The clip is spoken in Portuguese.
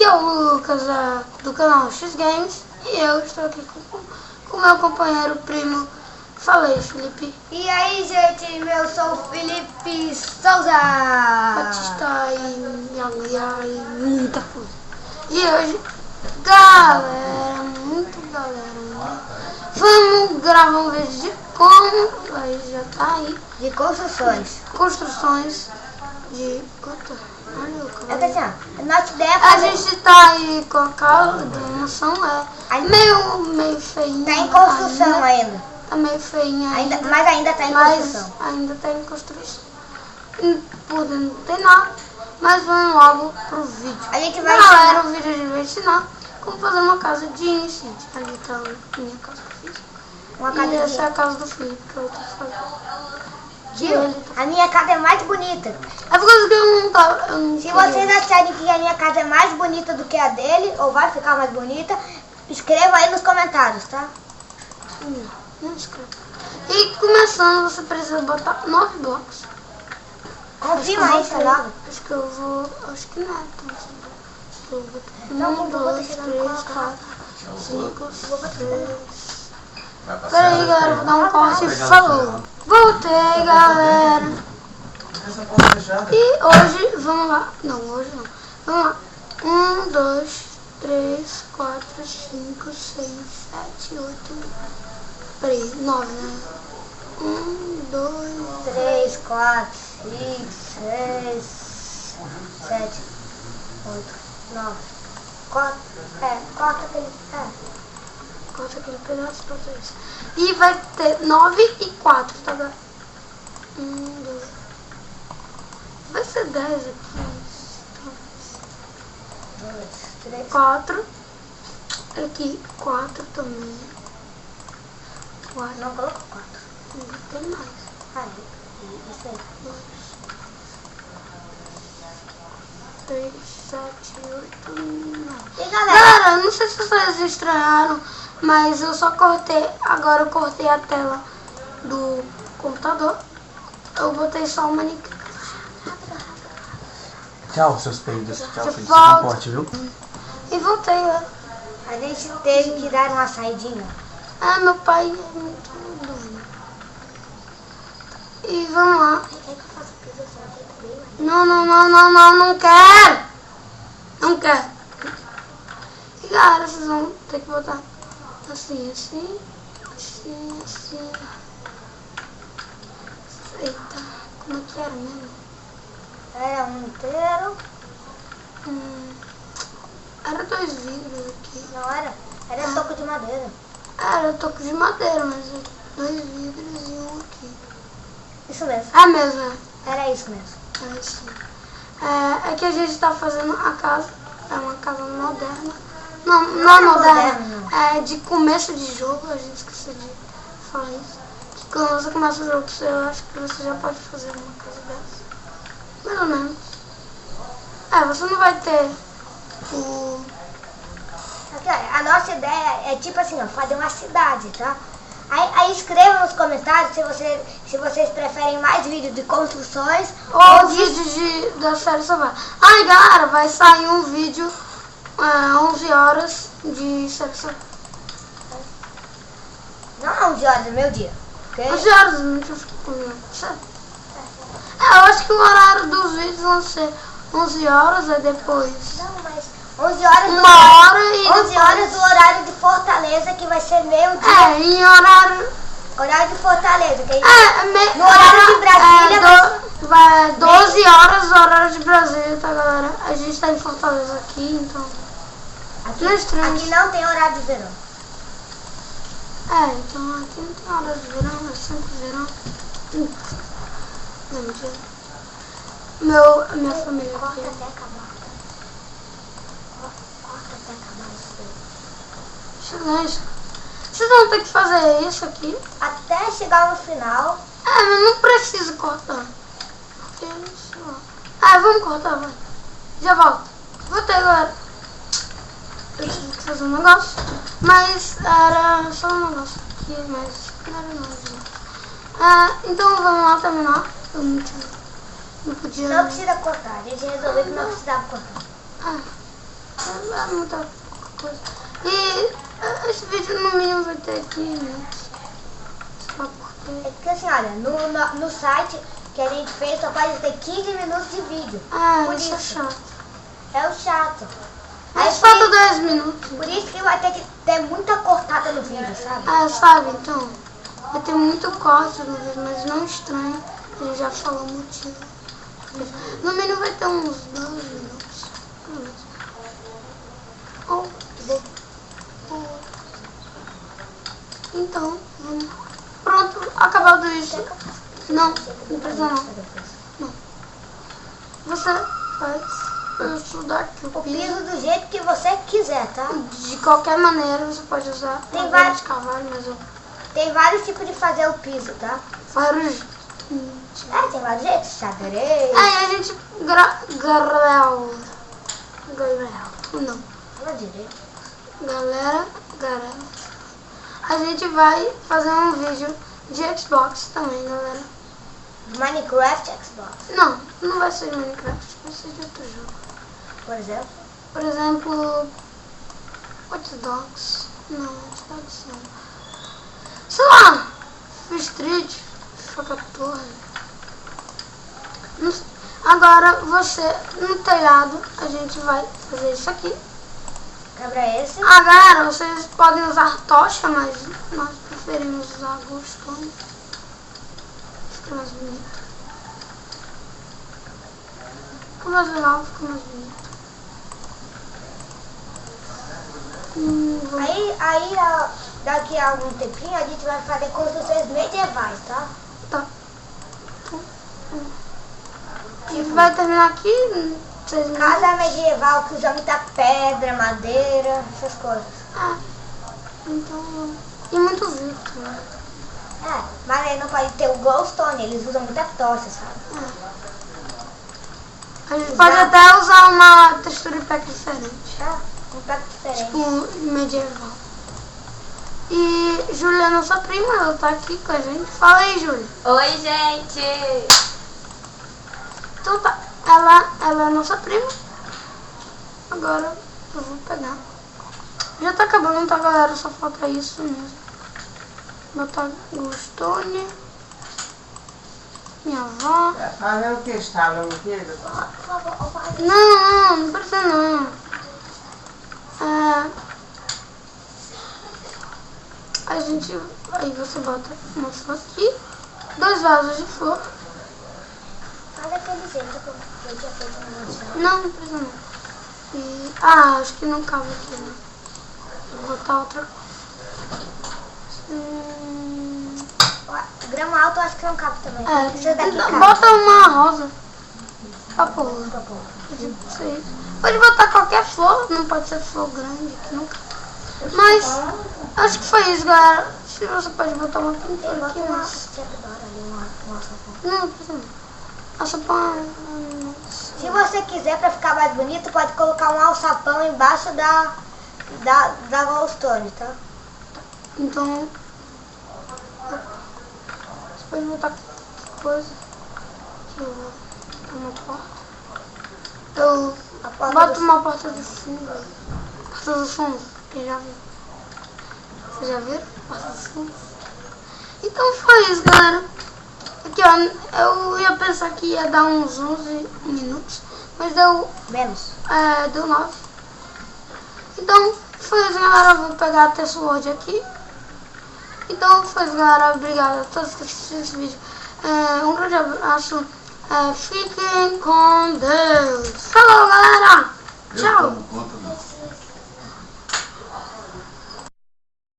aqui é o Lucas do canal X Games e eu estou aqui com meu companheiro primo. Fala aí, Felipe. E aí, gente, eu sou o Felipe Souza Batista e muita coisa. E hoje, galera, vamos gravar um vídeo de como, aí já tá aí, de construções. Construções de... Olha o É que cavalo. assim, ó, a nossa ideia é A fazer... gente tá aí com a casa de emoção, meio feinha. Tá em construção ainda. Tá meio feinha ainda. Mas ainda tá em construção. Ainda tá em construção. Por dentro não tem nada. Mas vamos logo pro vídeo. A gente vai Galera, o vídeo a gente vai ensinar como fazer uma casa de iniciante. Ali tá a minha casa que eu fiz. Uma casa E essa de... é a casa do Felipe que eu tô fazendo. Viu? A minha casa é mais bonita. É por causa que eu não tava... Se vocês acharem que a minha casa é mais bonita do que a dele, ou vai ficar mais bonita, escreva aí nos comentários, tá? Não escreve. E começando, você precisa botar 9 blocos. Confirma aí, sei lá. Acho que eu vou... Acho que não é tanto. Eu vou botar Não, 1, vou 2, deixar 3, ela 4, 5, 6... Vai passar. Peraí, galera, vou dar um corte e falou. Voltei, galera. E hoje, vamos lá. Não, hoje não. Vamos lá. 1, 2, 3, 4, 5, 6, 7, 8... Peraí, 9, né? 1, 2... 3, 4, 5, 6, 7, 8, 9. Corta aquele... Corta aquele pedaço pra trás. E vai ter 9 e 4, tá, galera? 1, 2... Vai ser 10 aqui. 2, 3, 4. Aqui, 4 também. 4. não colocou 4. Não tem mais. Aí, isso aí. 2, 3, 7, 8, 9. E galera, Galera, não sei se vocês estranharam, mas eu só cortei, agora eu cortei a tela do computador. Eu botei só o manequim. Tchau, seus peidos. Tchau, Você filho. Se volta. comporte, viu? E voltei, né? a gente teve que dar uma saidinha. Ah, meu pai é muito doido. E vamos lá. Quer que eu faça pizza só também? Não quero! Não quero. E galera, vocês vão ter que botar assim. Eita, como é que era mesmo? Era um inteiro. Era 2 vidros aqui. Não era? Era toco de madeira. Era toco de madeira, mas 2 vidros e um aqui. Isso mesmo. É mesmo, é. Era isso mesmo. É isso. É que a gente tá fazendo a casa. É uma casa moderna. Não é moderna. É de começo de jogo. A gente esqueceu de falar isso. Que quando você começa o jogo, eu acho que você já pode fazer uma casa dessa. Mais ou menos. Você não vai ter o... Aqui, ó, a nossa ideia é tipo assim, ó, fazer uma cidade, tá? Aí escreva nos comentários se vocês preferem mais vídeos de construções Ou vídeo da série Survival. Ai, galera, vai sair um vídeo 11 horas de série Survival. Não 11 horas do meu dia. Okay? 11 horas, não tinha ficado comigo. Eu acho que o horário dos vídeos vão ser 11 horas, aí depois Não, mas 11 horas do 1 hora e 11 depois... horas do horário de Fortaleza, que vai ser meio-dia. em horário... Horário de Fortaleza, que No horário de Brasília vai 12 horas o horário de Brasília, tá, galera? A gente tá em Fortaleza aqui, então... aqui, Não é estranho. aqui não tem horário de verão. Então aqui não tem hora de verão, é sempre verão. Não, mentira. Minha família Corta aqui. até acabar. Corta até acabar isso aí. Silêncio. Vocês vão ter que fazer isso aqui. Até chegar no final. Mas não precisa cortar. Porque isso... vamos cortar, vai. Já volto. Voltei, galera. Eu tive que fazer um negócio. Mas era só um negócio aqui, mas não era nada. Então vamos lá terminar. Eu não podia... Não precisa cortar. A gente resolveu que não precisava cortar. É muita coisa. E esse vídeo no mínimo vai ter 15 minutos. Só porque... É porque assim, olha, no site que a gente fez só pode ter 15 minutos de vídeo. Por isso é chato. É o chato. Mas falta 10 minutos. Por isso que vai ter que ter muita cortada no vídeo, sabe? Sabe, então. Vai ter muito corte no vídeo, mas não estranho. A gente já falou o motivo. No mínimo vai ter uns 12 minutos. Então, vamos. Pronto, acabado isso. Não precisa não. Você faz. Eu estudar aqui O piso do jeito que você quiser, tá? De qualquer maneira você pode usar. Tem vários de cavalo, mas eu... Tem vários tipos de fazer o piso, tá? Vários. Tem vários jeitos, xadrez. Aí a gente não. Fala direito. Galera. A gente vai fazer um vídeo de Xbox também, galera. Minecraft Xbox. Não vai ser Minecraft, vai ser de outro jogo. Por exemplo? Por exemplo, Watch Dogs. Não, Watch Dogs não. Sei lá, Street, FIFA 14. Agora você, no telhado, a gente vai fazer isso aqui. Quebra esse. Agora vocês podem usar tocha, mas nós preferimos usar glowstone. Fica mais bonito. Fica mais legal, fica mais bonito. Aí daqui a algum tempinho a gente vai fazer construções medievais, tá? Tá. E vai terminar aqui. Casa medieval que usa muita pedra, madeira, essas coisas. Então. E muito vivo também. Mas aí não pode ter o glowstone, eles usam muita tocha, sabe? A gente pode até usar uma textura de pack diferente. Um pack diferente. Tipo medieval. E Júlia, nossa prima, ela tá aqui com a gente. Fala aí, Júlia. Oi, gente! Então tá, ela é nossa prima. Agora eu vou pegar. Já tá acabando, tá, galera? Só falta isso mesmo. Botar glowstone. Minha avó. Fazer o que? Estava no quê? Não precisa não. Aí você bota uma flor aqui, 2 vasos de flor. Faz aquele jeito que eu tinha feito no moção. Não precisa não. E, acho que não cabe aqui, né? Vou botar outra coisa. Grama alta eu acho que não cabe também. Precisa daqui, então, cabe. bota uma rosa. Papoula. Pode botar qualquer flor, não pode ser flor grande, que não cabe. Mas, acho que foi isso, galera. Se você pode botar uma pintura aqui, mas... Não precisa não. Alçapão... Se você quiser, pra ficar mais bonito, pode colocar um alçapão embaixo da glowstone, tá? Então... Você pode botar coisa... Aqui eu vou botar uma porta. Eu boto uma porta de fundo. Porta do fundo, quem já viu? Vocês já viram? Porta do fundo. Então foi isso, galera. Aqui, ó, eu ia pensar que ia dar uns 11 minutos, mas deu... Menos. Deu 9. Então, foi isso, galera. Eu vou pegar a Tessword aqui. Então, foi isso, galera. Obrigado a todos que assistiram esse vídeo. Um grande abraço. Fiquem com Deus. Falou, galera.